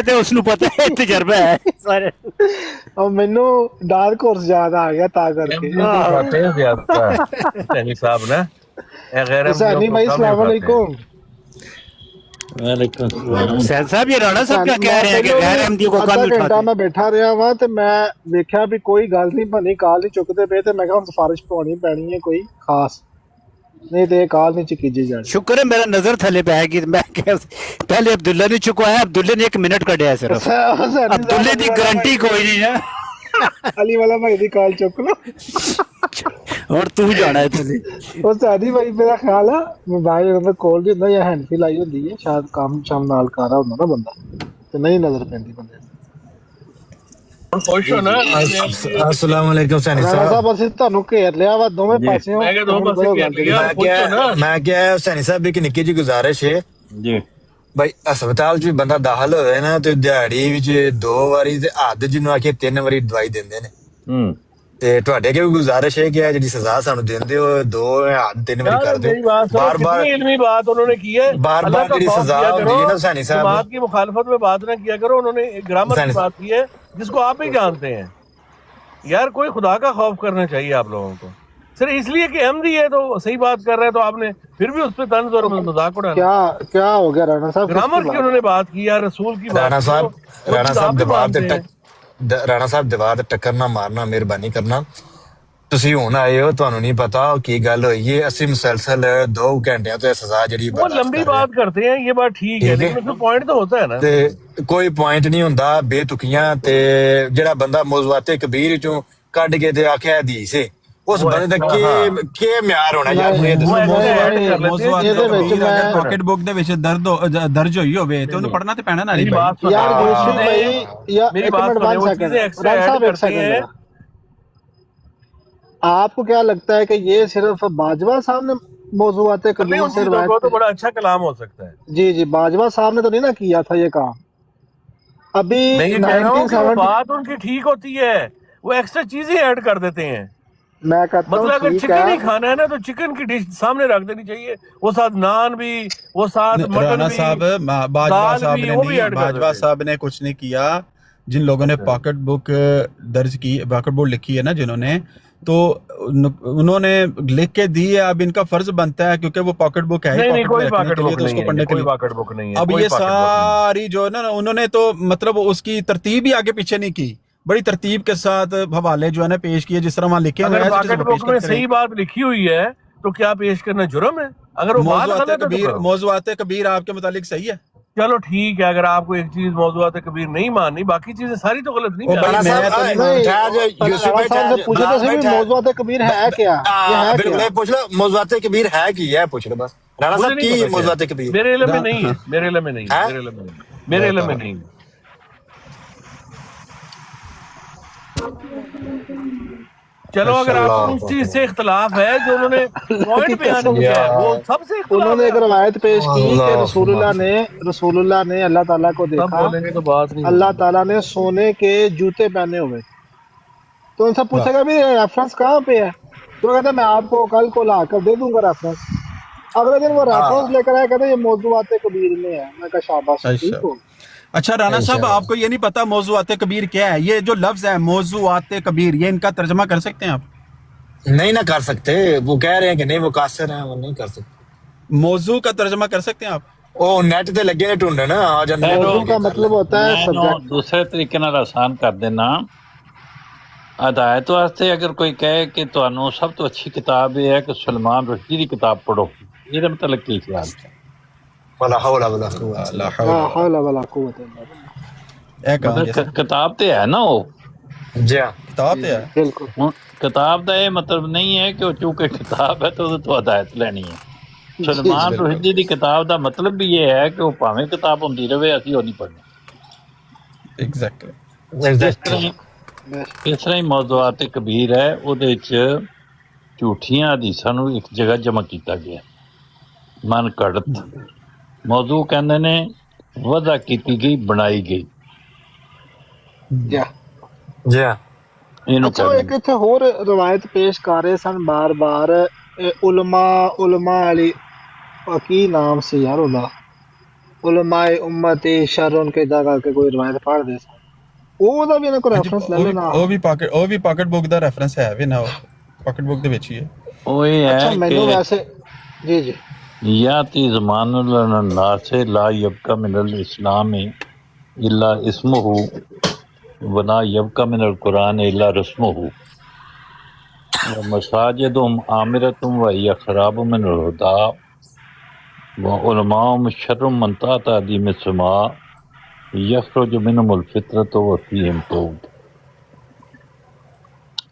ਤੇ ਉਸ ਨੂੰ ਪਤਾ ਹੈ ਤਜਰਬਾ ਹੈ ਸਾਰੇ اور مینو ڈارک ہارس یاد آ گیا تا کر کے ایم ڈی کو اٹھاتے ہیں زیادہ حسینی صاحب نا غیر ایم ڈیوں حسینی کو بھائی کم ہی السلام اٹھاتے ہیں. علیکم وعلیکم السلام. سیل صاحب یہ رانا صاحب کیا کہہ رہے ہیں کہ غیر احمدی کو کم ادھا ہی گھنٹہ اٹھاتے میں بیٹھا رہا وا تے میں ویکھیا بھی کوئی گل نہیں بنی کال نہیں چکتے پے تے میں کہا ہن سفارش پوانی پینی ہے کوئی خاص نہیں تے کال نہیں چکیجی جانی شکر ہے میرا نظر تھلے پہ آئے گی میں پہلے عبداللہ نے چکوایا عبداللہ نے 1 منٹ کڈیا صرف عبداللہ دی گارنٹی کوئی نہیں ہے علی والا بھائی دی کال چک لو اور تو جانا ہے تھلے وہ سادی بھائی میرا خیال ہے موبائل میں کال بھی ہوندا یا ہینڈ فری لائی ہوندی ہے شاید کام شام نال کر رہا ہوندا نا بندہ تے نہیں نظر پیندی بندے ہن خوش ہو نا السلام علیکم سینی رانا صاحب. صاحب اسی تانوں گھیر لیا وا دوویں پاسیوں میں کہ دو پاسے گھیر لیا خوش ہو نا میں کیا سینی صاحب ایک نکی جی گزارش ہے جی بھائی ہسپتال چ بندہ داخل ہوئے نا تو دیہڑی وچ 2 واری تے حد جنوں آکھے 3 واری دوائی دیندے نے تے تواڈے کے گزارش ہے کہ جڑی سزا سانو دیندے ہو 2 حد 3 واری یار کر دیو میری بات سنو بار بار کتنی علمی بات انہوں نے کی ہے بار اللہ بار کا جڑی خوف سزا کیا کرو ہوندی ہے نا سینی صاحب جماعت کی مخالفت میں بات نہ کیا کرو انہوں نے گرامر کی سینی بات کی ہے جس کو آپ ہی جانتے ہیں یار کوئی خدا کا خوف کرنا چاہیے آپ لوگوں کو صرف اس لیے کہ احمدی ہے تو صحیح بات کر رہے ہیں تو آپ نے پھر بھی اس پہ طنز اور مذاق اڑانا کیا ہو گیا رانا صاحب کس کی گرامر کی انہوں نے بات کی یا رسول کی بات رانا کی صاحب وہ رانا چیز آپ صاحب بھی دیوار تے مانتے ہیں رانا صاحب دیوار تے ٹکر نہ مارنا مہربانی کرنا تسی ہن آئے ہو تانوں نہیں پتا کی گل ہوئی ہے اسی مسلسل 2 گھنٹیاں تو سزا جڑی وہ برداشت لمبی کر رہے ہیں بات کرتے ہیں یہ بات ٹھیک ہے ٹھیک ہے لیکن اس میں پوائنٹ تو ہوتا ہے نا تے کوئی پوائنٹ نہیں ہوندا بے تکیاں تے جڑا بندہ موضوعات کبیر چوں کڈ کے تے آکھیا حدیث ہے اس وہ بندے دا ایکسٹرا ہاں کی معیار ہونا یار نہیں مجھے وہ دسو ایکسٹرا ایڈ نہیں کر لیتے ہیں یہ موضوعات دے چیزوں کو وچ کبیر میں اگر اس طرح پاکٹ بک دے وچ درج ہوئی ہوے تے اونوں پڑھنا تے پینا نا علی میری بھائی بات سنیں یار وہ یوسف چیزیں بھائی یا میری ایک بات منٹ سنیں 1 وہ سیکنڈ چیزیں ایکسٹرا رام ایڈ صاحب 1 کرتے سیکنڈ ہیں ذرا آپ کو کیا لگتا ہے کہ یہ صرف باجوہ صاحب نے موضوعات کرتے ہیں کبیر ان سے چیزوں روایت کو تو کی بڑا اچھا کلام ہو سکتا ہے جی جی باجوہ صاحب نے تو نہیں نا کیا تھا یہ کام ابھی میں یہ کہہ رہا ہوں کہ وہ 1970 بات ان کی ٹھیک ہوتی ہے وہ ایکسٹرا چیزیں ایڈ کر دیتے ہیں میں کہتا ہوں مطلب اگر ٹھیک ہے چکن ہی کھانا ہے نا تو چکن کی ڈش سامنے رکھ دینی چاہیے وہ ساتھ نان بھی وہ ساتھ مٹن رانا بھی صاحب باجوہ دال صاحب بھی نے وہ بھی نہیں ایڈ کر باجوہ دیتے ہیں صاحب نے کچھ نہیں کیا جن لوگوں نے اچھا پاکٹ بک درج کی پاکٹ بک لکھی ہے نا جنہوں نے تو انہوں نے لکھ کے دی ہے اب ان کا فرض بنتا ہے کیونکہ وہ پاکٹ بک ہے ہی نہیں پاکٹ میں کوئی رکھنے پاکٹ کے لیے بک تو اس نہیں کو ہے یہ پڑھنے کے کوئی لیے پاکٹ بک نہیں ہے اب کوئی یہ پاکٹ بک نہیں ہے ساری جو ہے نا انہوں نے تو مطلب اس کی ترتیب ہی آگے پیچھے نہیں کی بڑی ترتیب کے ساتھ حوالے جو ہے نا پیش کیے جس طرح وہاں لکھے ہوئے اگر ہیں پاکٹ وہ پیش بک میں کرتے رہے صحیح بات لکھی ہوئی ہے تو کیا پیش کرنا جرم ہے اگر وہ بات غلط ہے تو کرو موضوعات کبیر آپ کے متعلق صحیح ہے چلو ٹھیک ہے اگر آپ کو ایک چیز موضوعات کبیر نہیں ماننی باقی چیزیں ساری تو غلط نہیں او بھائی رانا جاتی میں صاحب تو نہیں نہیں ٹھہر جائے یوسف رانا بھائی صاحب ٹھہر سے جائے پوچھا تو بلال بھائی صحیح ٹھہر موضوعات کبیر ہے کیا یہ ہے بالکل کیا پوچھ لو موضوعات کبیر ہے کی ہے پوچھ لو بس رانا مجھے صاحب نہیں کی پتا کیا موضوعات ہے کبیر میرے علم میں نہیں ہے میرے علم میں نہیں ہے ہے میرے علم میں نہیں ہے میرے علم میں بتاؤ نہیں ہے چلو اگر ماشاء آپ کو اللہ اس چیز سے اختلاف ہے جو انہوں نے اللہ کی پوائنٹ بیان قسم کیا ہے وہ یار سب سے انہوں اختلاف نے ہے ایک آپ کو روایت پیش کی کہ اللہ رسول اللہ نے اللہ تعالیٰ کو سب دیکھا بولیں گے تو بات نہیں اللہ ہوگی تعالیٰ نے سونے کے جوتے پہنے ہوئے تھے تو ان سے واہ پوچھا گا بھی ریفرنس کہاں پہ ہے تو وہ کہتے ہیں میں آپ کو کل کو لا کر دے دوں گا ریفرنس اگلے دن وہ ریفرنس لے کر آئے کہتے ہیں یہ موضوعات کبیر میں ہے میں کہا شاباش اچھا ٹھیک ہو اچھا رانا صاحب آپ کو یہ نہیں پتا موضوعات کبیر کیا ہے یہ جو لفظ ہے موضوعات کبیر یہ ان کا ترجمہ کر سکتے ہیں آپ نہیں نہ کر سکتے وہ کہہ رہے ہیں کہ نہیں وہ قاصر ہیں وہ نہیں کر سکتے موضوع کا ترجمہ کر سکتے ہیں آپ وہ نیٹ تے لگے ٹونڈن آ جاندے نے موضوع ڈھونڈ کے کا کر مطلب لیں ہوتا ہے میں سبجیکٹ دوسرے طریقے نال آسان کر دینا ہدایت واسطے اگر کوئی کہے کہ تانوں سب تو اچھی کتاب یہ ہے کہ سلمان رشدی کی کتاب پڑھو یہ متعلق کی خیال ولا حول ولا قوت لا الا حول لا ولا حول ولا قوت الا باللہ اے کہاں گے مطلب سر کتاب تے ہے نا وہ باللہ جی ہاں کتاب جی تے جی ہے بالکل ہن کتاب دا یہ مطلب نہیں ہے کہ وہ چونکہ کتاب ہے تو ہدایت لینی ہے جی جی سلمان جی بالکل رشدی دی کتاب دا مطلب بھی یہ ہے کہ وہ پاویں کتاب ہوندی رہے اسی وہ نہیں پڑھنی ایگزیکٹلی اس طرح ایگزیکٹلی ہی بے اس طرح ہی موضوعات کبیر ہے وہ جھوٹیاں حدیثاں نو ایک جگہ جمع کیتا گیا من گھڑت موضوع کہندے نے وضع کیتی گئی بنائی گئی جی جی ہاں اینو اچھا وہ کہندے ایک نے اتنے ہور روایت پیش کر رہے سن بار بار علماء علی کی نام سے یار ہونا علماء امتی شرون کے جگہ کے کوئی روایت پڑھ دے ਉਹ ਦਾ ਵੀ ਇਹਨਾਂ ਕੋ ਰੈਫਰੈਂਸ ਲੈ ਲੈਣਾ ਉਹ ਵੀ ਪਾਕਟ ਬੁੱਕ ਦਾ ਰੈਫਰੈਂਸ ਹੈ ਵੀ ਨਾ, ਪਾਕਟ ਬੁੱਕ ਦੇ ਵਿੱਚ ਹੀ ਹੈ। ਉਹ ਇਹ ਅੱਛਾ ਹੈ ਮੈਨੂੰ ਕਿ ਵੈਸੇ جی جی یاتی زمان الناس لا یبقى من الاسلام الا اسمه ولا يبقى من القرآن الا رسمه ومساجدهم عامرة وهي خراب من الهدى وعلماءهم شر من تحت ادیم السماء یخرج منهم الفطرة وفيهم توب۔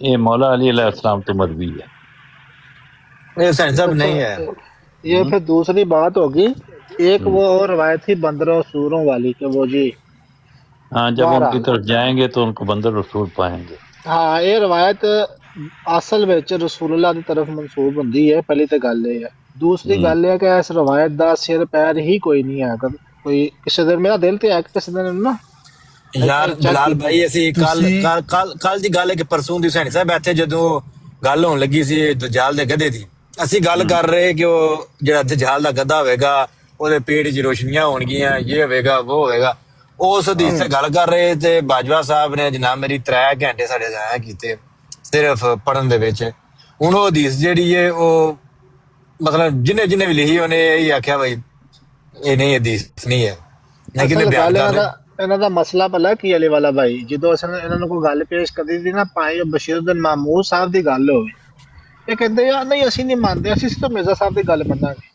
یہ مولا علی علیہ السلام تو مروی ہے۔ یہ حسین صاحب نہیں ہے۔ یہ پھر دوسری بات ہوگی، ایک وہ اور روایت تھی بندروں سوروں والی کہ وہ جی ہاں جب ان کی طرف جائیں گے تو ان کو بندر رسول پائیں گے۔ ہاں یہ روایت اصل وچ رسول اللہ دی طرف منسوب ہوندی ہے، پہلی تے گل یہ ہے۔ دوسری گل یہ کہ اس روایت دا سر پیر ہی کوئی نہیں ہے، اگر کوئی کسی دن میرا دل تے ہے کہ کسی دن نا ਯਾਰ ਜਲਾਲ ਭਾਈ ਅਸੀਂ ਕੱਲ ਦੀ ਗੱਲ ਹੈ ਕਿ ਪਰਸੋਂ ਦੀ ਹੁਸੈਨ ਸਾਹਿਬ ਇੱਥੇ ਜਦੋਂ ਗੱਲ ਹੋਣ ਲੱਗੀ ਸੀ ਦਜਾਲ ਦੇ ਗਧੇ ਦੀ, ਅਸੀਂ ਗੱਲ ਕਰ ਰਹੇ ਕਿ ਉਹ ਜਿਹੜਾ ਦਜਾਲ ਦਾ ਗਧਾ ਹੋਵੇਗਾ ਉਹਦੇ ਪੇਟ 'ਚ ਰੋਸ਼ਨੀਆਂ ਹੋਣਗੀਆਂ, ਇਹ ਹੋਵੇਗਾ ਉਹ ਹੋਵੇਗਾ, ਉਸ ਹਦੀਸ ਤੇ ਗੱਲ ਕਰ ਰਹੇ ਤੇ ਬਾਜਵਾ ਸਾਹਿਬ ਨੇ ਜਨਾਬ ਮੇਰੀ 3 ਘੰਟੇ ਸਾਡੇ ਜ਼ਾਇਆ ਕੀਤੇ ਸਿਰਫ ਪੜਨ ਦੇ ਵਿੱਚ। ਹੁਣ ਉਹ ਹਦੀਸ ਜਿਹੜੀ ਹੈ ਉਹ ਮਤਲਬ ਜਿਹਨੇ ਵੀ ਲਿਖੀ ਉਹਨੇ ਇਹੀ ਆਖਿਆ ਬਈ ਇਹ ਨਹੀਂ ਹਦੀਸ ਨਹੀਂ ਹੈ, ਨਹੀਂ ਕਿਤੇ ਬਿਆਨ ਕਰ ਰਹੇ। ਇਹਨਾਂ ਦਾ ਮਸਲਾ ਭਲਾ ਕੀ ਵਾਲੇ ਵਾਲਾ ਭਾਈ, ਜਦੋਂ ਅਸੀਂ ਇਹਨਾਂ ਨੂੰ ਕੋਈ ਗੱਲ ਪੇਸ਼ ਕਰਦੀ ਸੀ ਨਾ, ਭਾਵੇਂ ਉਹ ਬਸ਼ੀਰਉদ্দিਨ ਮਾਮੂਦ ਸਾਹਿਬ ਦੀ ਗੱਲ ਹੋਵੇ, ਇਹ ਕਹਿੰਦੇ ਯਾਰ ਨਹੀਂ ਅਸੀਂ ਨਹੀਂ ਮੰਨਦੇ, ਅਸੀਂ ਸਿਰਫ ਮਿਰਜ਼ਾ ਸਾਹਿਬ ਦੀ ਗੱਲ ਮੰਨਾਂਗੇ।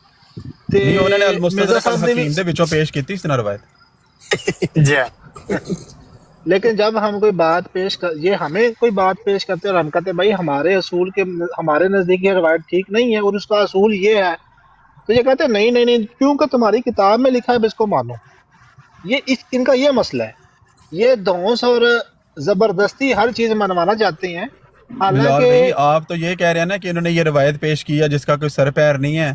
ਤੇ ਉਹਨਾਂ ਨੇ ਅਲ-ਮੁਸਤਦਰਕ ਅਲ-ਹਕੀਮ ਦੇ ਵਿੱਚੋਂ ਪੇਸ਼ ਕੀਤੀ ਸੀ ਨਾ ਰਵਾਇਤ جی لیکن جب ہم کوئی بات پیش کر یہ ہمیں کوئی بات پیش کرتے اور ہم کہتے ہیں بھائی ہمارے اصول کے ہمارے نزدیک یہ روایت ٹھیک نہیں ہے اور اس کا اصول یہ ہے، تو یہ کہتے ہیں نہیں نہیں نہیں کیونکہ تمہاری کتاب میں لکھا ہے اب اس کو مانو۔ یہ ان کا یہ مسئلہ ہے، یہ دھونس اور زبردستی ہر چیز منوانا چاہتے ہیں۔ حالانکہ آپ تو یہ کہہ رہے ہیں نا کہ انہوں نے یہ روایت پیش کی ہے جس کا کوئی سر پیر نہیں ہے،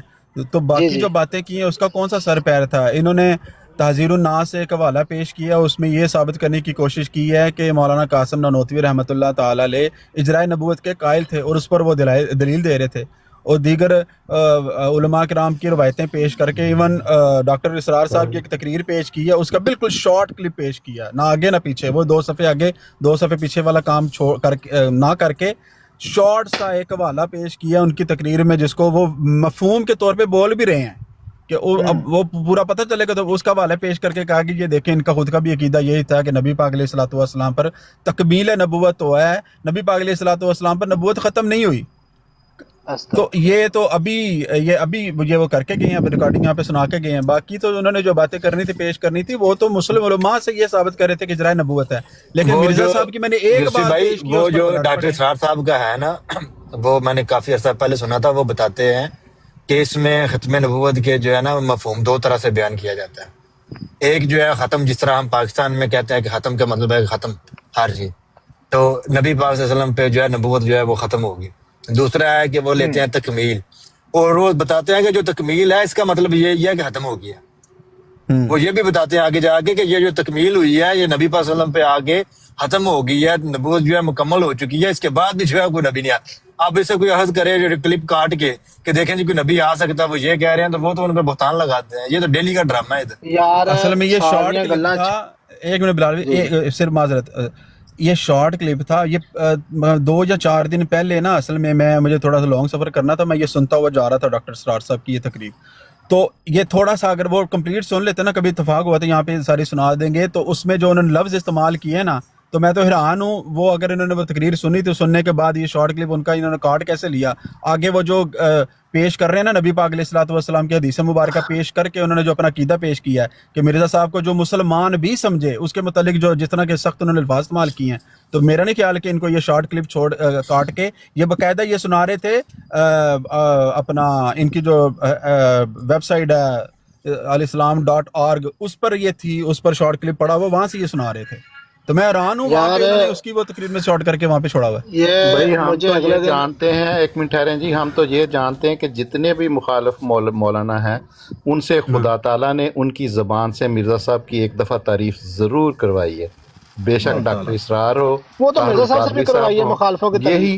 تو باقی جو باتیں کی ہیں اس کا کون سا سر پیر تھا؟ انہوں نے تحذیر الناس سے ایک حوالہ پیش کیا، اس میں یہ ثابت کرنے کی کوشش کی ہے کہ مولانا قاسم نانوتوی رحمۃ اللہ تعالیٰ علیہ اجرائے نبوت کے قائل تھے اور اس پر وہ دلیل دے رہے تھے، اور دیگر علماء کرام کی روایتیں پیش کر کے ایون ڈاکٹر اسرار صاحب کی ایک تقریر پیش کی ہے، اس کا بالکل شارٹ کلپ پیش کیا، نہ آگے نہ پیچھے، وہ 2 صفحے آگے 2 صفحے پیچھے والا کام نہ کر کے شارٹ سا ایک حوالہ پیش کیا ان کی تقریر میں، جس کو وہ مفہوم کے طور پہ بول بھی رہے ہیں کہ اب وہ پورا پتہ چلے گا، تو اس کا حوالہ پیش کر کے کہا کہ یہ دیکھیں ان کا خود کا بھی عقیدہ یہی تھا کہ نبی پاک علیہ الصلوۃ والسلام پر تکمیل نبوت تو ہے، نبی پاک علیہ الصلوۃ والسلام پر نبوت ختم نہیں ہوئی۔ تو یہ تو ابھی یہ وہ کر کے گئے ہیں، اب ریکارڈنگ یہاں پہ سنا کے گئے ہیں، باقی تو انہوں نے جو باتیں کرنی تھی پیش کرنی تھی وہ تو مسلم علماء سے یہ ثابت کر رہے تھے کہ اجرائے نبوت ہے، لیکن مرزا صاحب کی میں نے ایک بات پیش کی، وہ جو ڈاکٹر اسرار صاحب کا ہے نا، وہ میں نے کافی عرصہ پہلے سنا تھا، وہ بتاتے ہیں کہ اس میں ختم نبوت کے جو ہے نا مفہوم 2 طرح سے بیان کیا جاتا ہے۔ ایک جو ہے ختم، جس طرح ہم پاکستان میں کہتے ہیں کہ ختم کا مطلب ہے ختم ہر چیز، تو نبی پاک صلی اللہ علیہ وسلم پہ جو ہے نبوت جو ہے وہ ختم ہوگی۔ دوسرا ہے کہ وہ لیتے ہیں تکمیل، اور وہ بتاتے ہیں کہ جو تکمیل ہے اس کا مطلب یہ ہے کہ ختم ہو گیا۔ وہ یہ بھی بتاتے ہیں آگے جا کے کہ یہ جو تکمیل ہوئی ہے یہ نبی پاک صلی اللہ علیہ وسلم پہ آگے ختم ہو گئی ہے، نبوت جو ہے مکمل ہو چکی ہے، اس کے بعد بھی جو ہے کوئی نبی نہیں آیا۔ اب اسے کوئی عرض کرے جو کلپ کاٹ کے کہ دیکھیں جی کوئی نبی آ سکتا ہے، وہ یہ کہہ رہے ہیں، تو وہ تو ان پہ بہتان لگاتے ہیں۔ یہ تو ڈیلی کا ڈرامہ ہے یار اصل میں یہ شارٹ کلپ تھا، ایک منٹ بلال صرف معذرت، یہ شارٹ کلپ تھا، یہ 2 یا 4 دن پہلے نا اصل میں مجھے تھوڑا سا لانگ سفر کرنا تھا، میں یہ سنتا ہوا جا رہا تھا ڈاکٹر اسرار صاحب کی یہ تقریر، تو یہ تھوڑا سا اگر وہ کمپلیٹ سن لیتے نا، کبھی اتفاق ہوا تو یہاں پہ ساری سنا دیں گے، تو اس میں جو انہوں نے لفظ استعمال کیے نا تو میں تو حیران ہوں، وہ اگر انہوں نے وہ تقریر سنی تو سننے کے بعد یہ شارٹ کلپ ان کا انہوں نے کاٹ کیسے لیا؟ آگے وہ جو پیش کر رہے ہیں نا نبی پاک علیہ الصلوۃ والسلام کی حدیث مبارکہ پیش کر کے انہوں نے جو اپنا عقیدہ پیش کیا ہے کہ مرزا صاحب کو جو مسلمان بھی سمجھے اس کے متعلق جو جس طرح کے سخت انہوں نے الفاظ استعمال کیے ہیں، تو میرا نہیں خیال کہ ان کو یہ شارٹ کلپ کاٹ کے یہ باقاعدہ یہ سنا رہے تھے اپنا ان کی جو ویب سائٹ ہے alislam.org، اس پر یہ تھی، اس پر شارٹ کلپ پڑا ہوا، وہاں سے یہ سنا رہے تھے، تو میں حیران ہوں وہاں پہ انہوں نے اس کی وہ تقریر میں شارٹ کر کے وہاں پہ چھوڑا ہوا ہے۔ بھائی ہم تو یہ جانتے ہیں، ایک منٹ ٹھہریں جی، ہم تو یہ جانتے ہیں کہ جتنے بھی مخالف مولانا ہیں ان سے خدا تعالیٰ نے ان کی زبان سے مرزا صاحب کی ایک دفعہ تعریف ضرور کروائی ہے، بے شک ڈاکٹر اسرار ہو، وہ تو مرزا صاحب سے بھی کروائی ہے مخالفوں کی یہی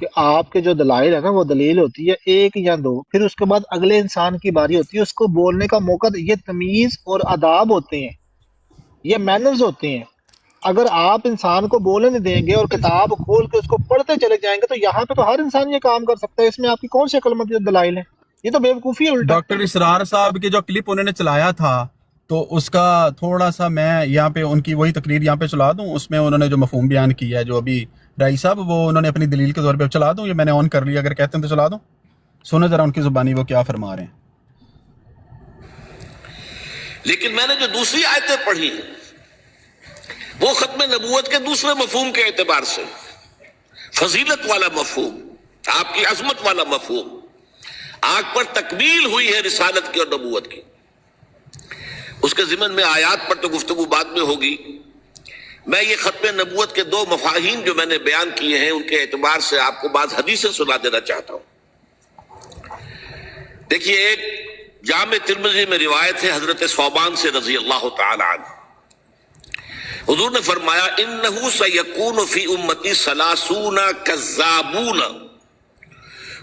کہ آپ کے جو دلائل ہے نا وہ دلیل ہوتی ہے ایک یا دو، پھر اس کے بعد اگلے انسان کی باری ہوتی ہے، اس کو بولنے کا موقع، یہ تمیز اور آداب ہوتے ہیں، یہ مینرز ہوتے ہیں۔ اگر آپ انسان کو بولنے دیں گے اور کتاب کھول کے اس کو پڑھتے چلے جائیں گے تو یہاں پہ تو ہر انسان یہ کام کر سکتا ہے، اس میں آپ کی کون سی عقل مند دلائل ہیں؟ یہ تو بیوقوفی ہے الٹا۔ ڈاکٹر اسرار صاحب کے جو کلپ انہوں نے چلایا تھا تو اس کا تھوڑا سا میں یہاں پہ ان کی وہی تقریر یہاں پہ چلا دوں، اس میں انہوں نے جو مفہوم بیان کیا ہے جو ابھی رائی صاحب وہ انہوں نے اپنی دلیل کے طور پہ چلا دوں، یہ میں نے آن کر لیا، اگر کہتے ہیں تو چلا دوں، سنیں ذرا ان کی زبانی وہ کیا فرما رہے ہیں۔ لیکن میں نے جو دوسری آیتیں پڑھی ہیں وہ ختم نبوت کے دوسرے مفہوم کے اعتبار سے، فضیلت والا مفہوم، آپ کی عظمت والا مفہوم، آگ پر تکمیل ہوئی ہے رسالت کی اور نبوت کی، اس کے ضمن میں آیات پر تو گفتگو بعد میں ہوگی۔ میں یہ ختم نبوت کے دو مفاہیم جو میں نے بیان کیے ہیں ان کے اعتبار سے آپ کو بعض حدیثیں سنا دینا چاہتا ہوں۔ دیکھیے، ایک جامع ترمذی میں روایت ہے حضرت ثوبان سے رضی اللہ تعالی عنہ، حضور نے فرمایا انہ سیکون فی امتی 30 کذابون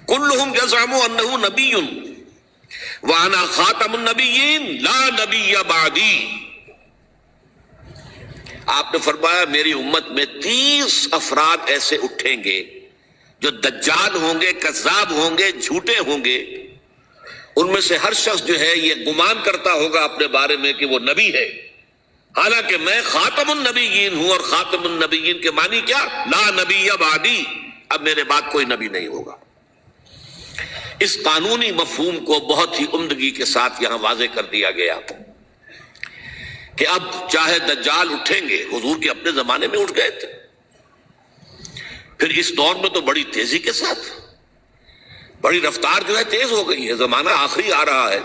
کلہم یزعم انہ نبی وانا خاتم النبیین لا نبی بعدی۔ آپ نے فرمایا میری امت میں 30 افراد ایسے اٹھیں گے جو دجال ہوں گے، کذاب ہوں گے، جھوٹے ہوں گے، ان میں سے ہر شخص جو ہے یہ گمان کرتا ہوگا اپنے بارے میں کہ وہ نبی ہے، حالانکہ میں خاتم النبیین ہوں، اور خاتم النبیین کے معنی کیا؟ لا نبی بعدی، اب میرے بعد کوئی نبی نہیں ہوگا۔ اس قانونی مفہوم کو بہت ہی عمدگی کے ساتھ یہاں واضح کر دیا گیا کہ اب چاہے دجال اٹھیں گے، حضور کے اپنے زمانے میں اٹھ گئے تھے، پھر اس دور میں تو بڑی تیزی کے ساتھ، بڑی رفتار جو ہے تیز ہو گئی ہے، زمانہ آخری آ رہا ہے،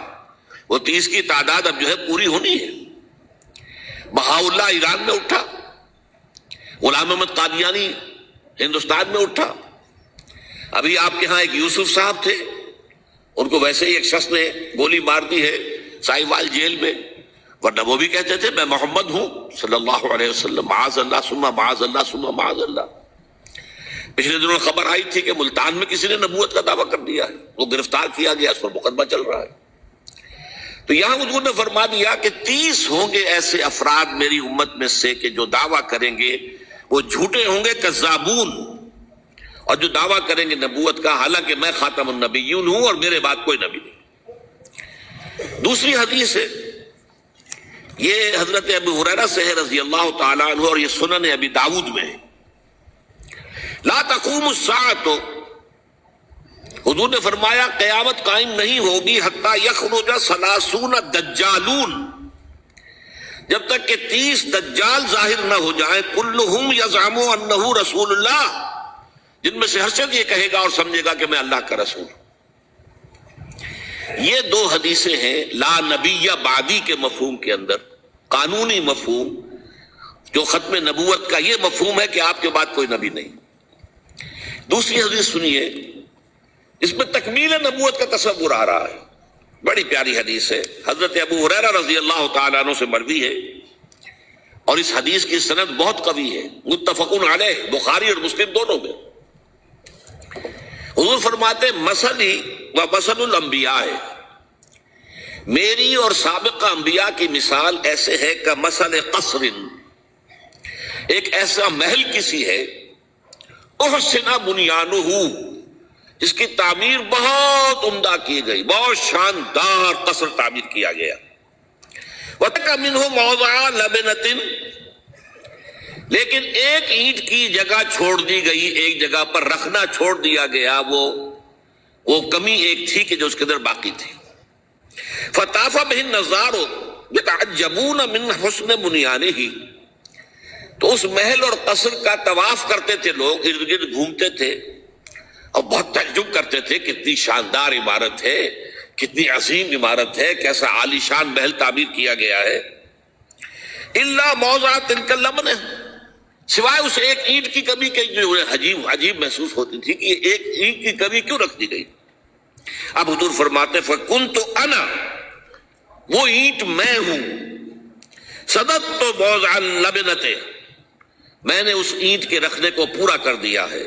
وہ 30 کی تعداد اب جو ہے پوری ہونی ہے۔ بہاء اللہ ایران میں اٹھا، غلام احمد قادیانی ہندوستان میں اٹھا، ابھی آپ کے ہاں ایک یوسف صاحب تھے، ان کو ویسے ہی ایک شخص نے گولی مار دی ہے سائیوال جیل میں، ورنہ وہ بھی کہتے تھے میں محمد ہوں صلی اللہ علیہ وسلم، معاذ اللہ ثم معاذ اللہ ثم معاذ اللہ۔ پچھلے دنوں خبر آئی تھی کہ ملتان میں کسی نے نبوت کا دعویٰ کر دیا ہے، وہ گرفتار کیا گیا، اس پر مقدمہ چل رہا ہے۔ تو یہاں حضور نے فرما دیا کہ 30 ہوں گے ایسے افراد میری امت میں سے کہ جو دعویٰ کریں گے وہ جھوٹے ہوں گے، کذابون، اور جو دعویٰ کریں گے نبوت کا، حالانکہ میں خاتم النبیون ہوں اور میرے بعد کوئی نبی نہیں۔ دوسری حدیث ہے، یہ حضرت ابو ہریرہ سے ہے رضی اللہ تعالیٰ عنہ، اور یہ سنن ابی داؤد میں ہے۔ لا تقوم الساعۃ، حضور نے فرمایا قیامت قائم نہیں ہوگی حتی یخرج 30 دجالون، جب تک کہ 30 دجال ظاہر نہ ہو جائیں، کلہم یزعم انہ رسول اللہ، جن میں سے ہر شخص یہ کہے گا اور سمجھے گا کہ میں اللہ کا رسول ہوں۔ یہ دو حدیثیں ہیں لا نبی بعدی کے مفہوم کے اندر، قانونی مفہوم جو ختم نبوت کا یہ مفہوم ہے کہ آپ کے بعد کوئی نبی نہیں۔ دوسری حدیث سنیے، اس میں تکمیل نبوت کا تصور آ رہا ہے، بڑی پیاری حدیث ہے، حضرت ابو ہریرہ رضی اللہ تعالیٰ عنہ سے مروی ہے، اور اس حدیث کی سند بہت قوی ہے، متفقن علیہ، بخاری اور مسلم دونوں میں۔ حضور فرماتے مثلی و مثل الانبیاء، میری اور سابقہ انبیاء کی مثال ایسے ہے کہ مثل قصر، ایک ایسا محل کسی ہے، احسن بنیانہ، جس کی تعمیر بہت عمدہ کی گئی، بہت شاندار قصر تعمیر کیا گیا، وَتَكَ مِنْهُ مَوْضَعَ لَبْنَةٍ، لیکن ایک اینٹ کی جگہ چھوڑ دی گئی، ایک جگہ پر رکھنا چھوڑ دیا گیا، وہ کمی ایک تھی کہ جو اس کے اندر باقی تھی۔ فَطَافَ بِهِ النَّظَارُ يَتَعَجَّبُونَ مِنْ حُسْنِ بُنْيَانِهِ، تو اس محل اور قصر کا طواف کرتے تھے لوگ، ارد گرد گھومتے تھے اور بہت تعجب کرتے تھے، کتنی شاندار عمارت ہے، کتنی عظیم عمارت ہے، کیسا عالی شان محل تعمیر کیا گیا ہے۔ الا موضع تلک اللبنہ، سوائے اس ایک اینٹ کی کمی کے جو عجیب محسوس ہوتی تھی کہ یہ ایک اینٹ کی کمی کیوں رکھ دی گئی۔ اب حضور فرماتے فَكُنْتُ أَنَا، وہ اینٹ میں ہوں، صددت موضع اللبنہ، میں نے اس اینٹ کے رکھنے کو پورا کر دیا ہے۔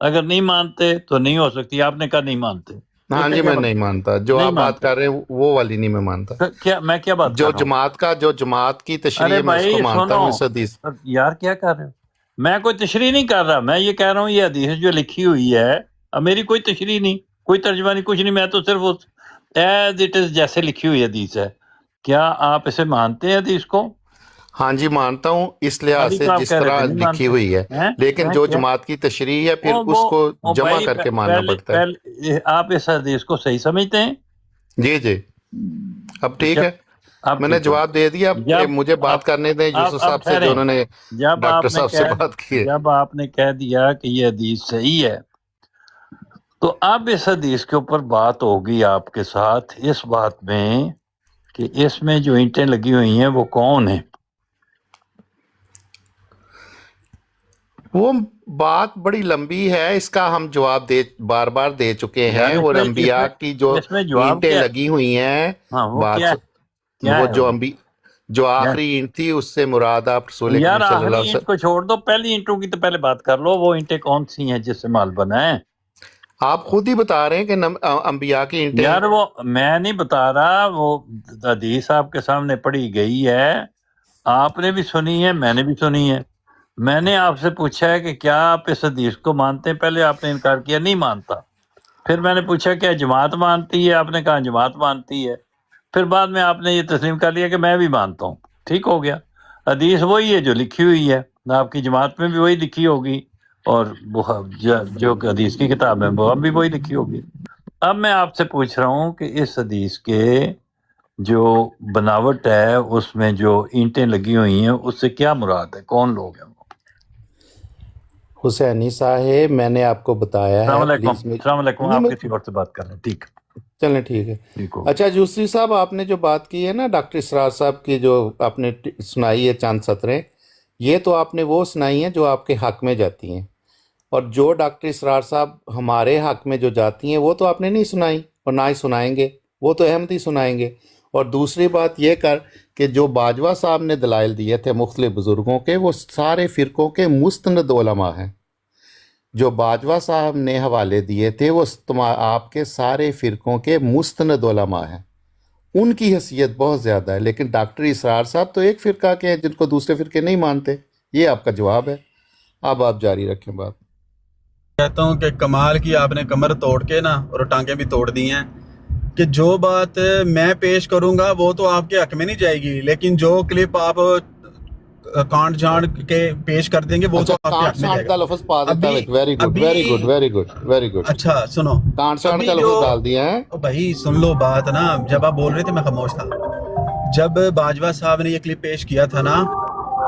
اگر نہیں مانتے تو نہیں ہو سکتی. آپ نے کہا نہیں مانتے. ہاں جی میں نہیں مانتا جو آپ بات کر رہے ہیں وہ والی نہیں میں مانتا. کیا میں کیا بات جو جماعت کی تشریح ہے میں اس کو مانتا ہوں اس حدیث. یار کیا کر رہے ہو؟ میں کوئی تشریح نہیں کر رہا. میں یہ کہہ رہا ہوں یہ حدیث جو لکھی ہوئی ہے میری کوئی تشریح نہیں, کوئی ترجمہ نہیں, کچھ نہیں. میں تو صرف ایز اٹ از جیسے لکھی ہوئی حدیث ہے. کیا آپ اسے مانتے ہیں حدیث کو؟ ہاں جی مانتا ہوں اس لحاظ سے جس طرح لکھی ہوئی ہے, لیکن جو جماعت کی تشریح ہے پھر اس کو جمع کر کے ماننا پڑتا ہے. آپ اس حدیث کو صحیح سمجھتے ہیں؟ جی جی اب ٹھیک ہے, میں نے جواب دے دیا. مجھے بات کرنے دیں یوسف صاحب سے جو انہوں نے ڈاکٹر صاحب سے بات کی ہے. جب آپ نے کہہ دیا کہ یہ حدیث صحیح ہے تو اب اس حدیث کے اوپر بات ہوگی آپ کے ساتھ اس بات میں کہ اس میں جو اینٹیں لگی ہوئی ہیں وہ کون ہیں. وہ بات بڑی لمبی ہے, اس کا ہم جواب بار بار دے چکے ہیں. اور انبیاء کی جو اینٹیں لگی ہوئی ہیں وہ جو آخری اینٹ تھی اس سے مراد آپ رسول اکرم صلی اللہ علیہ وسلم کو چھوڑ دو, پہلی اینٹوں کی تو پہلے بات کر لو. وہ اینٹیں کون سی ہیں جس سے مال بنا ہے؟ آپ خود ہی بتا رہے ہیں کہ انبیاء کی اینٹیں. یار وہ میں نہیں بتا رہا, وہ حدیث آپ کے سامنے پڑھی گئی ہے, آپ نے بھی سنی ہے, میں نے بھی سنی ہے. میں نے آپ سے پوچھا ہے کہ کیا آپ اس حدیث کو مانتے ہیں؟ پہلے آپ نے انکار کیا نہیں مانتا. پھر میں نے پوچھا کیا جماعت مانتی ہے؟ آپ نے کہا جماعت مانتی ہے. پھر بعد میں آپ نے یہ تسلیم کر لیا کہ میں بھی مانتا ہوں. ٹھیک ہو گیا. حدیث وہی ہے جو لکھی ہوئی ہے, آپ کی جماعت میں بھی وہی لکھی ہوگی اور جو حدیث کی کتاب ہے وہ بھی وہی لکھی ہوگی. اب میں آپ سے پوچھ رہا ہوں کہ اس حدیث کے جو بناوٹ ہے اس میں جو اینٹیں لگی ہوئی ہیں اس سے کیا مراد ہے؟ کون لوگ ہیں؟ حسینی صاحب میں نے آپ کو بتایا ہے. السلام علیکم. آپ کسی اور سے بات کر رہے ہیں. ٹھیک چلیں ٹھیک ہے. اچھا یوسفی صاحب آپ نے جو بات کی ہے نا ڈاکٹر اسرار صاحب کی جو آپ نے سنائی ہے چند سطریں, یہ تو آپ نے وہ سنائی ہیں جو آپ کے حق میں جاتی ہیں, اور جو ڈاکٹر اسرار صاحب ہمارے حق میں جو جاتی ہیں وہ تو آپ نے نہیں سنائی اور نہ ہی سنائیں گے, وہ تو احمدی سنائیں گے. اور دوسری بات یہ کہ جو باجوہ صاحب نے دلائل دیے تھے مختلف بزرگوں کے, وہ سارے فرقوں کے مستند علماء ہیں. جو باجوہ صاحب نے حوالے دیے تھے وہ آپ کے سارے فرقوں کے مستند علماء ہیں, ان کی حیثیت بہت زیادہ ہے. لیکن ڈاکٹر اسرار صاحب تو ایک فرقہ کے ہیں جن کو دوسرے فرقے نہیں مانتے. یہ آپ کا جواب ہے. اب آپ جاری رکھیں بات. کہتا ہوں کہ کمال کی آپ نے کمر توڑ کے نا اور ٹانگیں بھی توڑ دی ہیں کہ جو بات میں پیش کروں گا وہ تو آپ کے حق میں نہیں جائے گی, لیکن جو کلپ آپ کانٹ جھانٹ کے پیش کر دیں گے وہ تو آپ کے حق میں جائے گا. لفظ پا دیتا ہے. Very good very good very good very good. اچھا سنو, کانٹ جھانٹ کا لفظ ڈال دیا ہے. بھائی سن لو بات نا, جب آپ بول رہے تھے میں خاموش تھا. جب باجوہ صاحب نے یہ کلپ پیش کیا تھا نا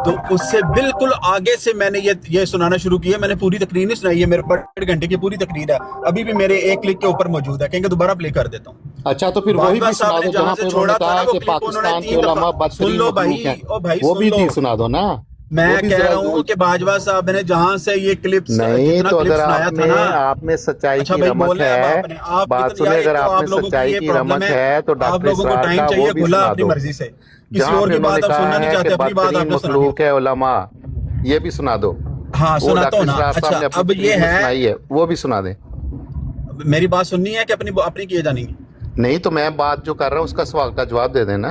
تو اس سے بالکل آگے سے میں نے یہ سنانا شروع کیا. میں نے پوری تقریر نہیں سنائی ہے, میرے پر 1.5 گھنٹے کی پوری تقریر ہے, ابھی بھی میرے ایک کلک کے اوپر موجود ہے. کہیں گے دوبارہ پلے کر دیتا ہوں. اچھا تو پھر وہی بھی سنا دو جہاں پہ انہوں نے کہا کہ پاکستان کے علماء بدترین مخلوق ہیں, وہ بھی تھی سنا دو نا. میں کہہ رہا ہوں کہ باجوہ صاحب نے جہاں سے یہ کلپ نہیں تو اگر آپ میں سچائی کی رمق ہے, بات سنیں, اگر آپ میں سچائی کی رمق ہے تو ڈاکٹر اسرار کا وہ بھی سنا دو. جہاں پہ انہوں نے کہا ہے کہ بدترین مخلوق ہے علماء, یہ بھی سنا دو. ہاں سناتا ہوں نا. اچھا اب یہ ہے وہ بھی سنا دیں. میری بات سننی ہے کہ اپنی کیے جانی ہے؟ نہیں تو میں بات جو کر رہا ہوں اس کا سوال کا جواب دے دینا.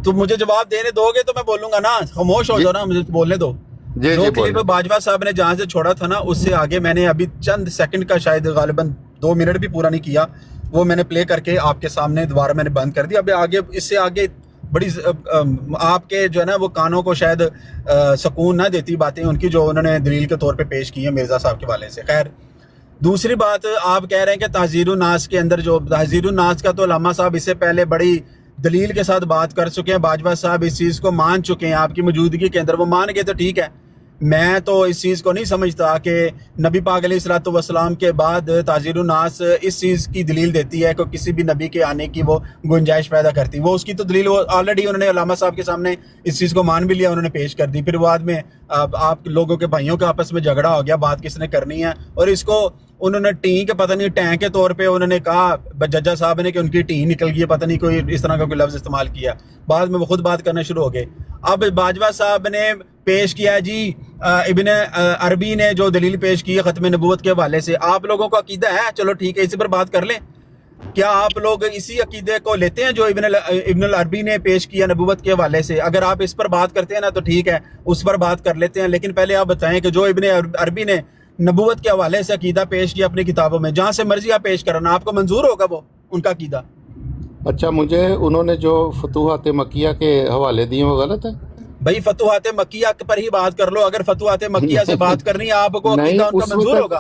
تو مجھے جواب دینے دو گے تو میں بولوں گا نا, خاموش ہو جاؤ نا, مجھے بولنے دو. جو کلپ باجوہ صاحب نے جہاں سے چھوڑا تھا نا اس سے آگے میں نے ابھی چند سیکنڈ کا شاید غالباً 2 منٹ بھی پورا نہیں کیا, وہ میں نے پلے کر کے آپ کے سامنے دوبارہ میں نے بند کر دیا. اب آگے اس سے آگے بڑی آپ کے جو ہے نا وہ کانوں کو شاید سکون نہ دیتی باتیں ان کی جو انہوں نے دلیل کے طور پہ پیش کی ہیں مرزا صاحب کے والے سے. خیر دوسری بات, آپ کہہ رہے ہیں کہ تحذیر الناس کے اندر جو تحذیر الناس کا تو علامہ صاحب اس سے پہلے بڑی دلیل کے ساتھ بات کر چکے ہیں. باجوہ صاحب اس چیز کو مان چکے ہیں آپ کی موجودگی کے اندر, وہ مان گئے تو ٹھیک ہے. میں تو اس چیز کو نہیں سمجھتا کہ نبی پاک علیہ الصلوۃ والسلام کے بعد تحذیر الناس اس چیز کی دلیل دیتی ہے کہ کسی بھی نبی کے آنے کی وہ گنجائش پیدا کرتی. وہ اس کی تو دلیل وہ آلریڈی انہوں نے علامہ صاحب کے سامنے اس چیز کو مان بھی لیا, انہوں نے پیش کر دی. پھر بعد میں آپ لوگوں کے بھائیوں کے آپس میں جھگڑا ہو گیا, بات کس نے کرنی ہے, اور اس کو انہوں نے ٹین کے پتہ نہیں ٹین کے طور پہ انہوں نے کہا ججا صاحب نے کہ ان کی ٹین نکل گئی ہے, پتہ نہیں کوئی اس طرح کا کوئی لفظ استعمال کیا. بعد میں وہ خود بات کرنا شروع ہو گئے. اب باجوہ صاحب نے پیش کیا جی ابن عربی نے جو دلیل پیش کی ہے ختم نبوت کے حوالے سے، آپ لوگوں کا عقیدہ ہے، چلو ٹھیک ہے، اسی پر بات کر لیں. کیا آپ لوگ اسی عقیدے کو لیتے ہیں جو ابن العربی نے پیش کیا نبوت کے حوالے سے؟ اگر آپ اس پر بات کرتے ہیں نا تو ٹھیک ہے، اس پر بات کر لیتے ہیں، لیکن پہلے آپ بتائیں کہ جو ابن عربی نے نبوت کے حوالے سے عقیدہ پیش کیا اپنی کتابوں میں، جہاں سے مرضی آپ پیش کرنا، آپ کو منظور ہوگا وہ ان کا عقیدہ؟ اچھا، مجھے انہوں نے جو فتوحات مکیہ کے حوالے دیے وہ غلط ہے؟ بھائی فتوحات مکیہ پر ہی بات کر لو، اگر فتوحات مکیہ سے بات کرنی ہے آپ کو نہیں، عقیدہ ان کا منظور ہوگا؟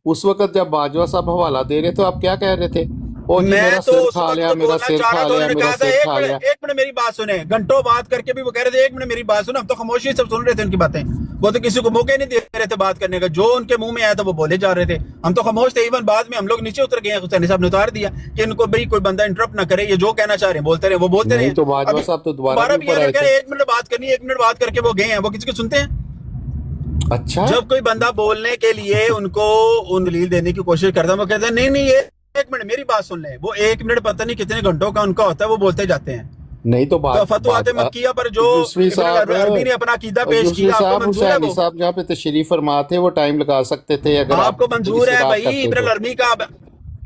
اس وقت جب باجوہ صاحب حوالہ دے رہے تو آپ کیا کہہ رہے تھے؟ او جی میں میرا تو سر اس کھا وقت لیا، تو میرا بولنا سر چاہ رہا کھا تھا، لیا، انہوں نے میرا کہا تھا سر کھا لیا. ایک منٹ میری بات سنیں، گھنٹوں بات کر کے بھی وہ کہہ رہے تھے ایک منٹ میری بات سنیں، ہم تو خاموشی سے سن رہے تھے ان کی باتیں، وہ تو کسی کو موقع نہیں دے رہے تھے بات کرنے کا، جو ان کے منہ میں آیا تھا وہ بولے جا رہے تھے، ہم تو خاموش تھے. ایون بعد میں ہم لوگ نیچے اتر گئے ہیں، حسین صاحب نے اتار دیا کہ ان کو بھائی کوئی بندہ انٹرپٹ نہ کرے، یہ جو کہنا چاہ رہے ہیں بولتے رہے، وہ بولتے رہے. نہیں تو باجوہ صاحب تو دوبارہ بھی اوپر آئے تھے. ایک منٹ بات کرنی ہے، ایک منٹ بات کر کے وہ گئے ہیں، وہ کسی کو سنتے ہیں؟ اچھا، جب کوئی بندہ بولنے کے لیے ان کو ان دلیل دینے کی کوشش کرتا ہے، وہ کہتے ہیں نہیں نہیں یہ ایک منٹ میری بات سن لیں، وہ ایک منٹ پتہ نہیں کتنے گھنٹوں کا ان کا ہوتا ہے، وہ بولتے جاتے ہیں. نہیں تو تو فتوحات مکیہ پر جو یوسفی صاحب عربی نے اپنا عقیدہ پیش یوسفی کیا، آپ کو صاحب منظور ہے حسینی وہ؟ صاحب جہاں پہ تشریف فرما تھے وہ ٹائم لگا سکتے تھے اگر آپ کو منظور ہے بھائی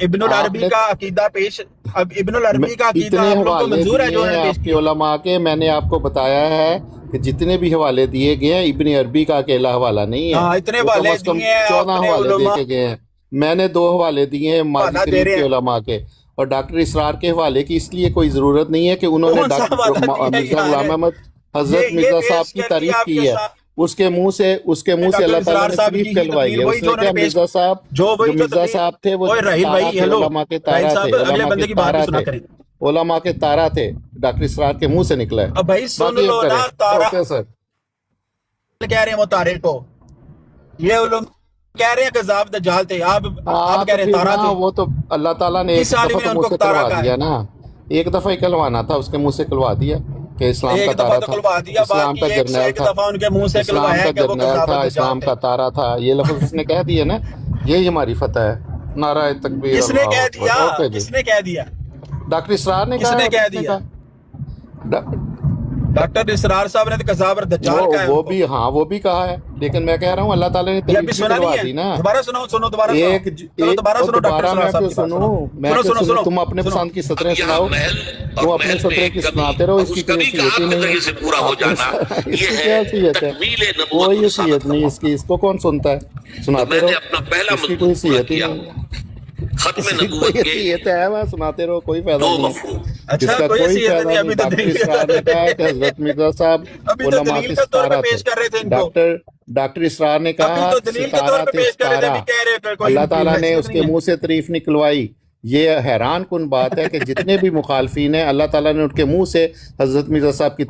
ابن العربی کا عقیدہ پیش، ابن العربی کا عقیدہ اتنے آپ لوگ کو حوالے منظور ہے جو دیے انہوں ہیں نے پیش آپ کے کیا؟ علماء کے، میں نے آپ کو بتایا ہے کہ جتنے بھی حوالے دیے گئے ہیں ابن عربی کا اکیلا حوالہ نہیں ہے. ہاں اتنے وہ کم حوالے از کم دیے ہیں 14 اپنے حوالے دے علماء، کے گئے ہیں. میں نے 2 حوالے دیے ہیں ماضی حوالہ دے قریب رہے کے ہیں. علماء کے، اور ڈاکٹر اسرار کے حوالے کی اس لیے کوئی ضرورت نہیں ہے کہ انہوں نے کون سا حوالہ ڈاکٹر دیا مرزا یار؟ غلام احمد حضرت یہ مرزا صاحب پیش کی کر دیا تعریف آپ کے کی ہے، ساتھ اس کے منہ سے ڈاکٹر اللہ تعالیٰ اسرار نے صاحب تعریف کی کہلوائی تدلیل ہے. وہی اس جو نے انہوں نے کیا پیش مرزا صاحب جو وہی جو مرزا صاحب تھے وہ اوے راہیل تارا بھائی تھے، ہیلو علماء کے راہیل تارا صاحب تھے، اگلے علماء بندے کے کی بات بھی تارا سنا تھے، کریں. علماء کے تارا تھے، ڈاکٹر اسرار کے منہ سے نکلا ہے. اب بھائی سن باقی لو اب کریں. نا، تارا اوکے سر. کہہ رہے ہیں وہ تارے کو، یہ علم کہہ رہے ہیں کذاب دجال تھے، آپ ہاں کہہ تو رہے ہیں پھر تارا نا تھے. وہ تو اللہ تعالیٰ نے کس ایک عالم دفعہ نے تو ان منہ کو سے تارا کلوا کہا دیا ہے؟ نا، ایک دفعہ ہی کلوانا تھا، اس کے منہ سے کلوا دیا کہ اسلام کا ایک دفعہ تارا تو تھا، کلوا دیا، اسلام باقی کا 101 جرنیل تھا، دفعہ ان کے منہ سے اسلام کلوایا کا ہے کہ وہ جرنیل کذاب تھا، دجال اسلام تھے. کا تارا تھا، یہ لفظ اس نے کہہ دیے نا. یہی ہماری فتح ہے. نعرہ تکبیر، کس نے اللہ کہہ اکبر. دیا؟ اوکے جی. کس نے کہہ دیا؟ ڈاکٹر اسرار نے کس کہا نے ہے، کہہ اس نے دیا؟ کہا. ڈاکٹر اسرار صاحب نے تو کذاب اور دجال کہا ہے ان وہ کو. بھی، ہاں وہ بھی کہا ہے، لیکن میں کہہ رہا ہوں اللہ تعالیٰ نے یہ ابھی تعریف بھی سنا کلوا نہیں ہے؟ دی نا. دوبارہ سنو دوبارہ سنو. چلو دوبارہ سنو ڈاکٹر دوبارہ اسرار میں صاحب کیوں کی بات سنوں؟ میں کیوں سنو. سنوں؟ تم اپنے سنو. پسند کی اب سطریں یہاں سناؤ، محل تم اور اپنے محل سطریں میں کی کبھی سناتے رہو، اس کی کوئی کبھی کا حیثیت ہی آپ کے نہیں ذریعے سے پورا ہے. ہو آپ جانا، اس یہ کی ہے کیا حیثیت ہے؟ تکمیل نبوت کوئی و رسالت حیثیت نہیں کا اس کی، اس کو کون سنتا ہے؟ تو سناتے میں نے رہو، اپنا پہلا اس کی مضمون کوئی پورا حیثیت ہی کیا. نہیں ہے. ختم اس کی کوئی نبوت کے حیثیت ہے، وہ سناتے رہو، کوئی فائدہ دو نہیں ہے. مفہوم. اس اچھا کا کوئی کوئی حیثیت فائدہ نہیں، نہیں. ابھی تو ڈاکٹر دلیل اسرار نے کہا ہے کہ حضرت مرزا صاحب ابھی تو علماء دلیل کے کے طور پہ ستارہ تھے. پیش کر رہے تھے ان کو، ڈاکٹر اسرار نے ابھی کہا تو دلیل کے طور ستارہ پہ تھے، پیش کر رہے تھے، ستارہ. ابھی کہہ رہے کوئی اللہ تعالیٰ نے حیثیت اس کے نہیں ہے. منہ سے تعریف نکلوائی. یہ حیران کن بات ہے کہ جتنے بھی مخالفین ہیں اللہ تعالیٰ نے ان کے منہ سے حضرت مرزا صاحب کی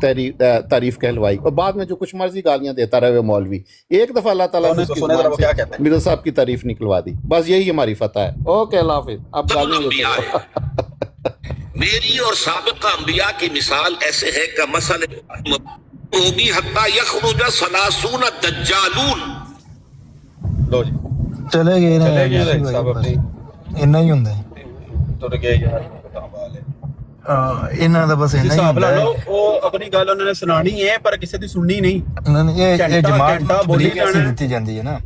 تعریف کہلوائی، اور بعد میں جو کچھ مرضی گالیاں دیتا رہے وہ مولوی. ایک دفعہ اللہ تعالیٰ نے اس کی سونے ذرا زبان وہ سے کیا کہتے ہیں. مرزا صاحب کی تعریف نکلوا دی. بس یہی ہماری فتح ہے. اوکے، اللہ حافظ. اب گالیاں دیتے انبیاء رہو. ہے. میری اور سابقہ انبیاء کی مثال ایسے ہے کہ مسئلہ ہوگی حتیٰ یخرج 30 دجالون. لو جی چلے گئے چلے گئے رہے صاحب اپنی انہیں ہی ہوندے ٹر گئے یار. بتاؤ حال ہے. انہاں دا بس انہیں ہی حساب لا ہوندا لو، وہ اپنی گل انہوں نے سنانی ہے پر کسی دی سننی نہیں. ہے. یہ جماعت گھنٹہ بولی تبلیغ ایسی جانا ہے. دیتی جاندی ہے نا،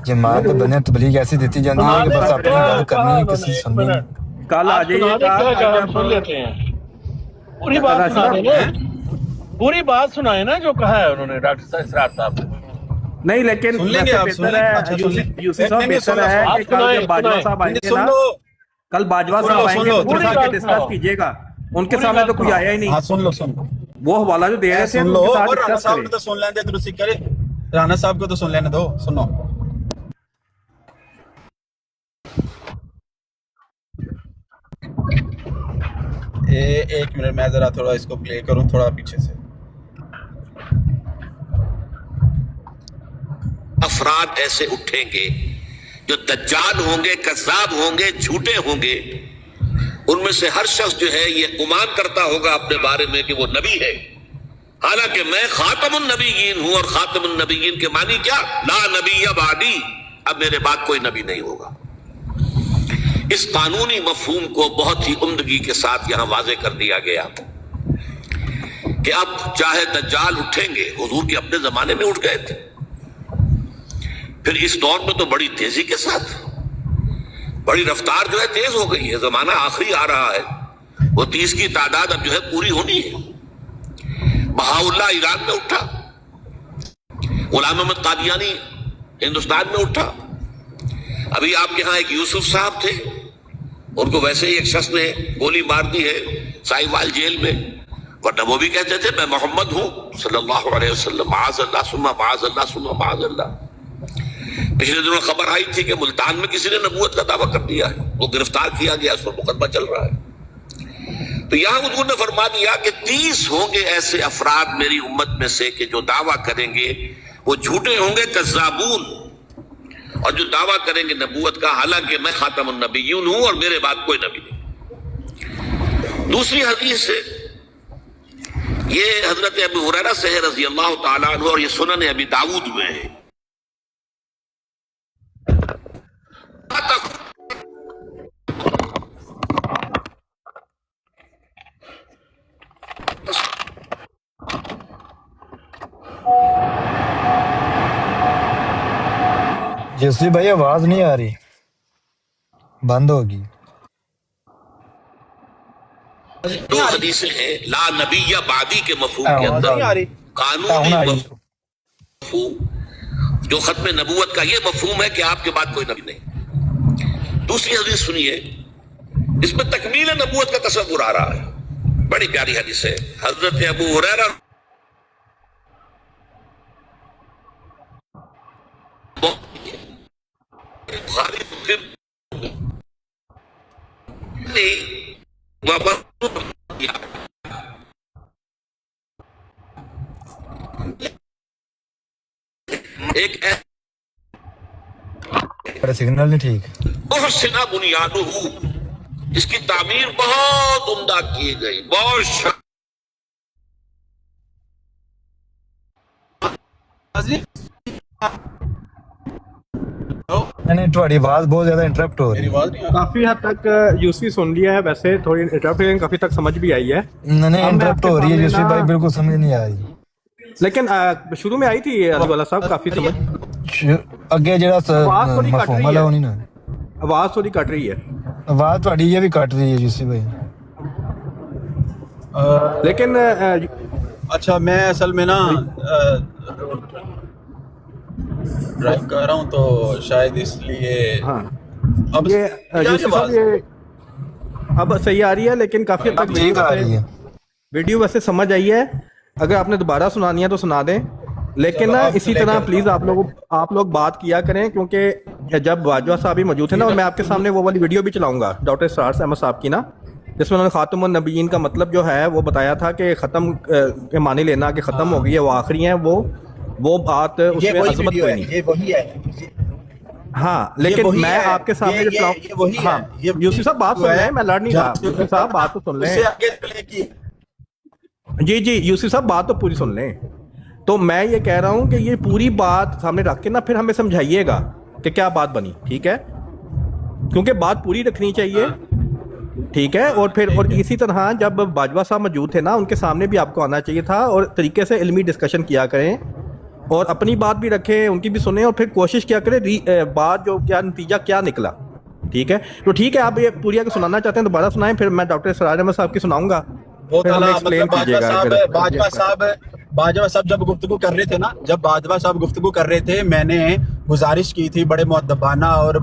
جماعت بنے تبلیغ ایسی دیتی جاندی ہے کہ بس اپنی گل کرنی ہے، کسی سننی نہیں. کل آ جائیے، سن لیتے ہیں. پوری بات سنا دیں نا، پوری بات سنائے نا جو کہا ہے انہوں نے ڈاکٹر اسرار صاحب نے. نہیں لیکن سن لیں گے آپ، سن لیں گے. اچھا سن لیں. یوسف صاحب بہتر ہے کہ کل جب باجوہ صاحب آئیں گے سن نا، لو. کل باجوہ سن صاحب لو، آئیں سن گے لو. تو پوری دکھا بات کے ڈسکس سناؤ. کیجئے گا. ان کے پوری سامنے بات تو کوئی سناؤ. آیا ہی نہیں. ہاں سن لو. وہ حوالہ جو دے رہے تھے سن ان لو، کے ساتھ اور رانا ڈسکس صاحب کریں. نے تو سن لینے درستی کرے. رانا صاحب کو تو سن لینے دو. سنو ایک منٹ، میں ذرا تھوڑا اس کو پلے کروں تھوڑا پیچھے سے. افراد ایسے اٹھیں گے جو دجال ہوں گے، کذاب ہوں گے، جھوٹے ہوں گے. ان میں سے ہر شخص جو ہے یہ گمان کرتا ہوگا اپنے بارے میں کہ وہ نبی ہے، حالانکہ میں خاتم النبیین ہوں. اور خاتم النبیین کے معنی کیا؟ لا نبی بعدی، اب میرے بعد کوئی نبی نہیں ہوگا. اس قانونی مفہوم کو بہت ہی عمدگی کے ساتھ یہاں واضح کر دیا گیا کہ اب چاہے دجال اٹھیں گے، حضور کے اپنے زمانے میں اٹھ گئے تھے. پھر اس دور میں تو بڑی تیزی کے ساتھ بڑی رفتار جو ہے تیز ہو گئی ہے، زمانہ آخری آ رہا ہے، وہ 30 کی تعداد اب جو ہے پوری ہونی ہے۔ بہاءاللہ ایران میں اٹھا، غلام احمد قادیانی ہندوستان میں اٹھا، ابھی آپ کے ہاں ایک یوسف صاحب تھے، ان کو ویسے ہی ایک شخص نے گولی مار دی ہے سائیوال جیل میں، ورنہ وہ بھی کہتے تھے میں محمد ہوں صلی اللہ علیہ وسلم، معاذ اللہ ثم معاذ اللہ ثم معاذ اللہ۔ پچھلے دنوں خبر آئی تھی کہ ملتان میں کسی نے نبوت کا دعویٰ کر دیا ہے، وہ گرفتار کیا گیا، اس پر مقدمہ چل رہا ہے۔ تو یہاں حضور نے فرما دیا کہ 30 ہوں گے ایسے افراد میری امت میں سے کہ جو دعویٰ کریں گے وہ جھوٹے ہوں گے، کذابون، اور جو دعویٰ کریں گے نبوت کا، حالانکہ میں خاتم النبیون ہوں اور میرے بعد کوئی نبی نہیں۔ دوسری حدیث ہے، یہ حضرت ابو ہریرہ سے ہے رضی اللہ تعالیٰ عنہ، اور یہ سنن ابی داؤد میں ہے۔ یوسف بھائی آواز نہیں آ رہی، بند ہوگی۔ دو حدیثیں ہیں لا نبی بعدی کے مفہوم کے اندر، قانونی مفہوم جو ختم نبوت کا یہ مفہوم ہے کہ آپ کے بعد کوئی نبی نہیں۔ دوسری حدیث سنیے، اس میں تکمیل نبوت کا تصور آ رہا ہے، بڑی پیاری حدیث ہے، حضرت ابو ہریرہ ایک سگنل نہیں ٹھیک۔ احسن بنیادہ، اس کی تعمیر بہت عمدہ کی گئی، بہت نہیں تھوڑی آواز بہت زیادہ انٹرپٹ ہو رہی ہے۔ کافی حد تک یوسفی سن لیا ہے، ویسے تھوڑی انٹرپٹ کافی تک سمجھ بھی آئی ہے، نہیں انٹرپٹ ہو رہی ہے یوسف بھائی، بالکل سمجھ نہیں آ رہی، لیکن شروع میں آئی تھی علی والا صاحب کافی سمجھ۔ اگے جڑا مفہوم ہے وہ نہیں نا، آواز تھوڑی کٹ رہی ہے، آواز تھوڑی یہ بھی کٹ رہی ہے یوسف بھائی۔ لیکن اچھا میں اصل میں نا ڈرائیو کر رہا ہوں تو شاید اس لیے ہاں اب یہ یوسف صاحب یہ اب صحیح آ رہی ہے، لیکن کافی حد تک ٹھیک آ رہی ہے ویڈیو ویسے سمجھ آئی ہے، اگر آپ نے دوبارہ سنانی ہے تو سنا دیں، لیکن نا اسی طرح پلیز آپ لوگ بات کیا کریں، کیونکہ جب باجوہ صاحب ہی موجود تھے نا، اور میں آپ کے سامنے وہ والی ویڈیو بھی چلاؤں گا ڈاکٹر اسرار احمد صاحب کی نا، جس میں انہوں نے خاتم النبیین کا مطلب جو ہے وہ بتایا تھا کہ ختم کے معنی لینا کہ ختم ہو گئی ہے، وہ آخری ہیں، وہ بات اس میں عظمت کوئی نہیں۔ یہ وہی ہے، ہاں لیکن میں آپ کے سامنے جو چلاؤں، ہاں یوسف صاحب بات سن لیں، میں لڑ نہیں رہا، یوسف صاحب بات تو سن لیں، جی یوسف صاحب بات تو پوری سن لیں۔ تو میں یہ کہہ رہا ہوں کہ یہ پوری بات سامنے رکھ کے نا پھر ہمیں سمجھائیے گا کہ کیا بات بنی، ٹھیک ہے، کیونکہ بات پوری رکھنی چاہیے، ٹھیک ہے، اور پھر اور اسی طرح جب باجوہ صاحب موجود تھے نا، ان کے سامنے بھی آپ کو آنا چاہیے تھا، اور طریقے سے علمی ڈسکشن کیا کریں، اور اپنی بات بھی رکھیں، ان کی بھی سنیں، اور پھر کوشش کیا کریں بات جو کیا نتیجہ کیا نکلا، ٹھیک ہے۔ تو ٹھیک ہے، آپ یہ پوری اگر سنانا چاہتے ہیں دوبارہ سنائیں، پھر میں ڈاکٹر اسرار احمد صاحب کی سناؤں گا، بہت پھر ہمیں اعلیٰ، ایکسپلین مطلب کیجیے گا۔ باجوہ صاحب جب گفتگو کر رہے تھے نا، جب باجوہ صاحب گفتگو کر رہے تھے، میں نے گزارش کی تھی بڑے مؤدبانہ اور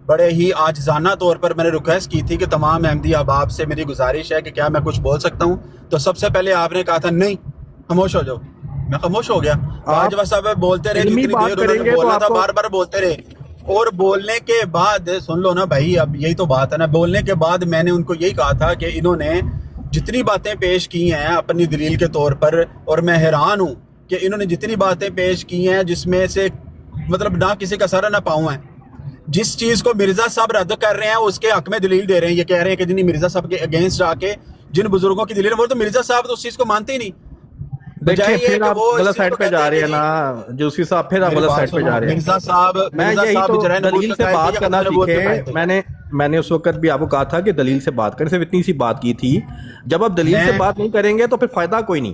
بڑے ہی عاجزانہ طور پر میں نے ریکویسٹ کی تھی کہ تمام احمدی احباب سے میری گزارش ہے کہ کیا میں کچھ بول سکتا ہوں، تو سب سے پہلے آپ نے کہا تھا نہیں خاموش ہو جاؤ، میں خاموش ہو گیا۔ باجوہ صاحب بولتے رہے، جتنی دیر انہوں نے بولنا تھا بار بار بولتے رہے، اور بولنے کے بعد سن لو نا بھائی، اب یہی تو بات ہے نا، بولنے کے بعد میں نے ان کو یہی کہا تھا کہ انہوں نے جتنی باتیں پیش کی ہیں اپنی دلیل کے طور پر، اور میں حیران ہوں کہ انہوں نے جتنی باتیں پیش کی ہیں جس میں سے مطلب نہ کسی کا سر نہ پاؤں ہے، جس چیز کو مرزا صاحب رد کر رہے ہیں اس کے حق میں دلیل دے رہے ہیں، یہ کہہ رہے ہیں کہ جنہیں مرزا صاحب کے اگینسٹ آ کے جن بزرگوں کی دلیل، وہ تو مرزا صاحب تو اس چیز کو مانتے ہی نہیں۔ دیکھیں پھر آپ غلط سائٹ پہ جا رہے ہیں نا جوسی صاحب، پھر آپ غلط سائٹ پہ جا رہے ہیں۔ مرزا صاحب میں یہی تو دلیل سے بات کرنا سیکھیں، میں نے اس وقت بھی آپ کو کہا تھا کہ دلیل سے بات کریں، صرف اتنی سی بات کی تھی، جب آپ دلیل سے بات نہیں کریں گے تو پھر فائدہ کوئی نہیں،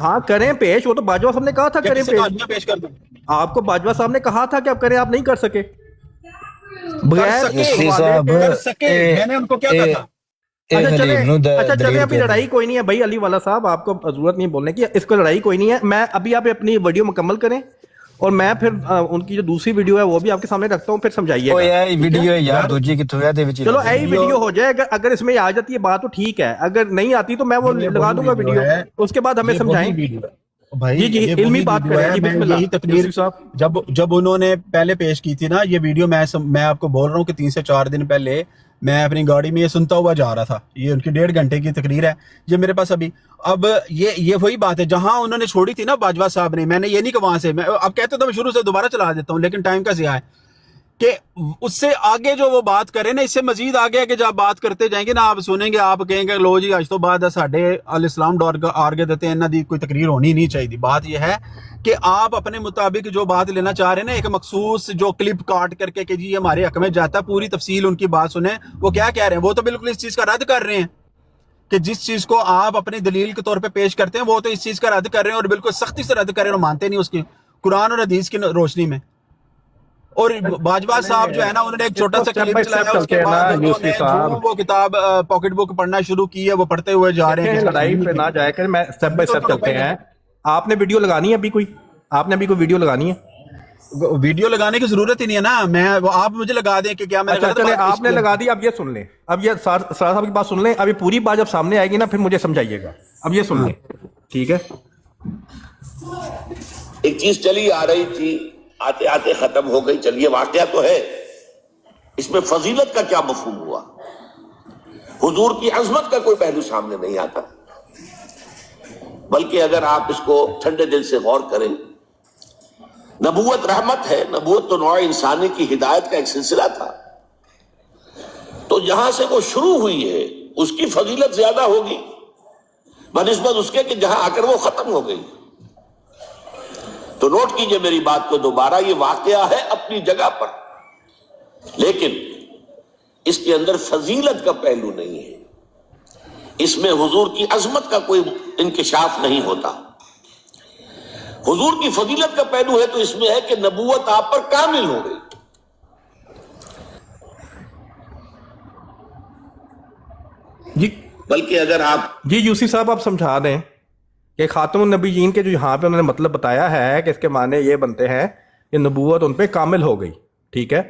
ہاں کریں پیش, وہ تو باجوہ صاحب نے کہا تھا کریں پیش. پیش کر دوں آپ کو باجوہ صاحب نے کہا تھا کہ آپ کریں، آپ نہیں کر سکے. بغیر کر سکے، میں نے ان کو کیا کہا تھا؟ اچھا چلے، ابھی لڑائی کوئی نہیں ہے بھائی علی والا صاحب، آپ کو ضرورت نہیں بولنے کی، اس کو لڑائی کوئی نہیں ہے. میں ابھی آپ اپنی ویڈیو مکمل کریں اور میں پھر ان کی جو دوسری ویڈیو ہے وہ بھی آپ کے سامنے رکھتا ہوں، پھر سمجھائیے گا. ویڈیو ہے یار دوجی کی تو چلو یہی ویڈیو ہو جائے، اگر اس میں آ جاتی ہے بات تو ٹھیک ہے، اگر نہیں آتی تو میں وہ لگا دوں گا ویڈیو، اس کے بعد ہمیں سمجھائیں. جی جی علمی بات کریں جی، بسم اللہ. یہی تقریر جب انہوں نے پہلے پیش کی تھی نا یہ ویڈیو، میں آپ کو بول رہا ہوں کہ 3 سے 4 دن پہلے میں اپنی گاڑی میں یہ سنتا ہوا جا رہا تھا. یہ ان کی 1.5 گھنٹے کی تقریر ہے یہ میرے پاس ابھی. اب یہ وہی بات ہے جہاں انہوں نے چھوڑی تھی نا باجوہ صاحب نے، میں نے یہ نہیں کہ وہاں سے، میں اب کہتے تو میں شروع سے دوبارہ چلا دیتا ہوں لیکن ٹائم کا ضیاع ہے، کہ اس سے آگے جو وہ بات کریں نا، اس سے مزید آگے کہ جب بات کرتے جائیں گے نا آپ سنیں گے، آپ کہیں گے لو جی اج تو بعد ساڈے الاسلام آرگے دیتے ہیں، انہاں دی کوئی تقریر ہونی نہیں چاہیے. بات یہ ہے کہ آپ اپنے مطابق جو بات لینا چاہ رہے ہیں نا، ایک مخصوص جو کلپ کاٹ کر کے کہ جی یہ ہمارے حق میں جاتا ہے، پوری تفصیل ان کی بات سنیں وہ کیا کہہ رہے ہیں. وہ تو بالکل اس چیز کا رد کر رہے ہیں کہ جس چیز کو آپ اپنی دلیل کے طور پہ پیش کرتے ہیں وہ تو اس چیز کا رد کر رہے ہیں، اور بالکل سختی سے رد کر رہے ہیں، اور مانتے نہیں اس کی قرآن اور حدیث کی روشنی میں. اور باجوہ صاحب جو ہے نا انہوں نے ایک چھوٹا سا کلپ چلایا، اس کے بعد انہوں نے وہ کتاب پاکٹ بک پڑھنا شروع کی ہے، وہ پڑھتے ہوئے جا رہے ہیں. لڑائی پہ نہ جائے کر، میں سٹیپ بائی سٹیپ چلتے ہیں. آپ نے ویڈیو لگانی ہے ابھی کوئی؟ آپ نے ابھی کوئی ویڈیو لگانی ہے؟ ویڈیو لگانے کی ضرورت ہی نہیں ہے نا، میں آپ مجھے لگا دیں کہ کیا میں چلے آپ نے لگا دی. اب یہ سن لیں، اب یہ سار صاحب کی بات سن لیں. ابھی پوری بات جب سامنے آئے گی نا پھر مجھے سمجھائیے گا. اب یہ سن لیں ٹھیک ہے. ایک چیز چلی آ رہی تھی، آتے آتے ختم ہو گئی. چلیے واقعہ تو ہے، اس میں فضیلت کا کیا مفہوم ہوا؟ حضور کی عظمت کا کوئی پہلو سامنے نہیں آتا، بلکہ اگر آپ اس کو ٹھنڈے دل سے غور کریں، نبوت رحمت ہے، نبوت تو نوع انسانی کی ہدایت کا ایک سلسلہ تھا، تو جہاں سے وہ شروع ہوئی ہے اس کی فضیلت زیادہ ہوگی بنسبت اس کے کہ جہاں آ کر وہ ختم ہو گئی. تو نوٹ کیجئے میری بات کو دوبارہ، یہ واقعہ ہے اپنی جگہ پر، لیکن اس کے اندر فضیلت کا پہلو نہیں ہے، اس میں حضور کی عظمت کا کوئی انکشاف نہیں ہوتا. حضور کی فضیلت کا پہلو ہے تو اس میں ہے کہ نبوت آپ پر کامل ہو گئی. جی بلکہ اگر آپ جی یوسی صاحب آپ سمجھا دیں کہ خاتم النبیین کے جو یہاں پہ انہوں نے مطلب بتایا ہے کہ اس کے معنی یہ بنتے ہیں کہ نبوت ان پہ کامل ہو گئی. ٹھیک ہے،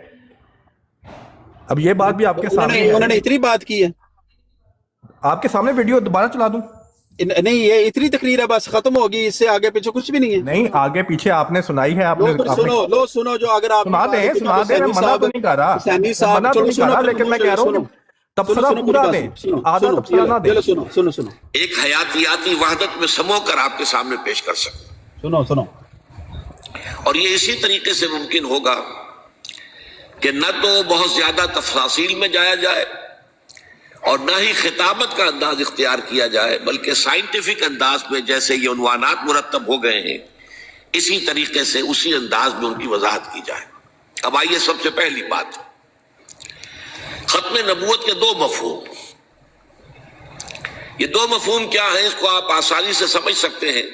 اب یہ بات بھی آپ کے سامنے، انہوں نے اتنی بات کی ہے، آپ کے سامنے ویڈیو دوبارہ چلا دوں؟ نہیں یہ اتنی تقریر ہے بس ختم ہوگی، اس سے آگے پیچھے کچھ بھی نہیں ہے. نہیں آگے پیچھے آپ نے سنائی ہے، آپ نے سنو جو اگر آپ سنا دیں میں منع تو نہیں کر رہا، منع تو نہیں کر رہا، لیکن میں کہہ رہا ہوں تبصرہ پورا دیں، آدھا تبصرہ نہ دیں. سنو ایک حیاتیاتی وحدت میں سمو کر آپ کے سامنے پیش کر سکیں. سنو اور یہ اسی طریقے سے ممکن ہوگا کہ نہ تو بہت زیادہ تفاصیل میں جایا جائے اور نہ ہی خطابت کا انداز اختیار کیا جائے، بلکہ سائنٹیفک انداز میں جیسے یہ عنوانات مرتب ہو گئے ہیں اسی طریقے سے اسی انداز میں ان کی وضاحت کی جائے. اب آئیے سب سے پہلی بات، ختم نبوت کے 2 مفہوم. یہ 2 مفہوم کیا ہیں اس کو آپ آسانی سے سمجھ سکتے ہیں.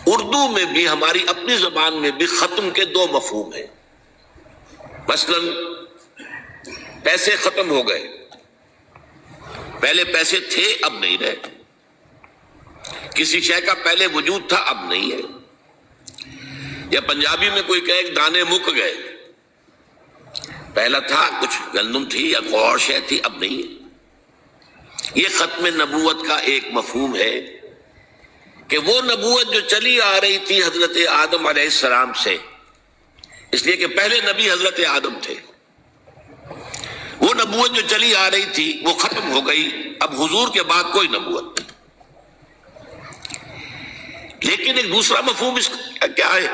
اردو میں بھی ہماری اپنی زبان میں بھی ختم کے 2 مفہوم ہیں. مثلا پیسے ختم ہو گئے، پہلے پیسے تھے اب نہیں رہے، کسی شے کا پہلے وجود تھا اب نہیں ہے. یا پنجابی میں کوئی کہے کہ دانے مک گئے، پہلا تھا کچھ گندم تھی یا کوئی اور شے تھی اب نہیں ہے. یہ ختم نبوت کا ایک مفہوم ہے کہ وہ نبوت جو چلی آ رہی تھی حضرت آدم علیہ السلام سے، اس لیے کہ پہلے نبی حضرت آدم تھے، وہ نبوت جو چلی آ رہی تھی وہ ختم ہو گئی، اب حضور کے بعد کوئی نبوت نہیں. لیکن ایک دوسرا مفہوم اس کا کیا ہے؟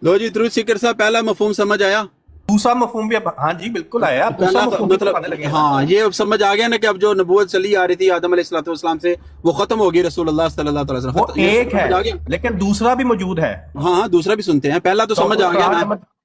لو جی درود سکر صاحب، پہلا مفہوم سمجھ آیا؟ دوسرا مفہوم بھی ہاں جی بالکل آیا. مطلب ہاں یہ اب سمجھ آ گیا نا کہ اب جو نبوت چلی آ رہی تھی آدم علیہ السلام سے وہ ختم ہوگی رسول اللہ صلی اللہ علیہ وسلم. وہ ایک ہے لیکن دوسرا بھی موجود ہے. ہاں دوسرا بھی سنتے ہیں، پہلا تو سمجھ آ گیا نا.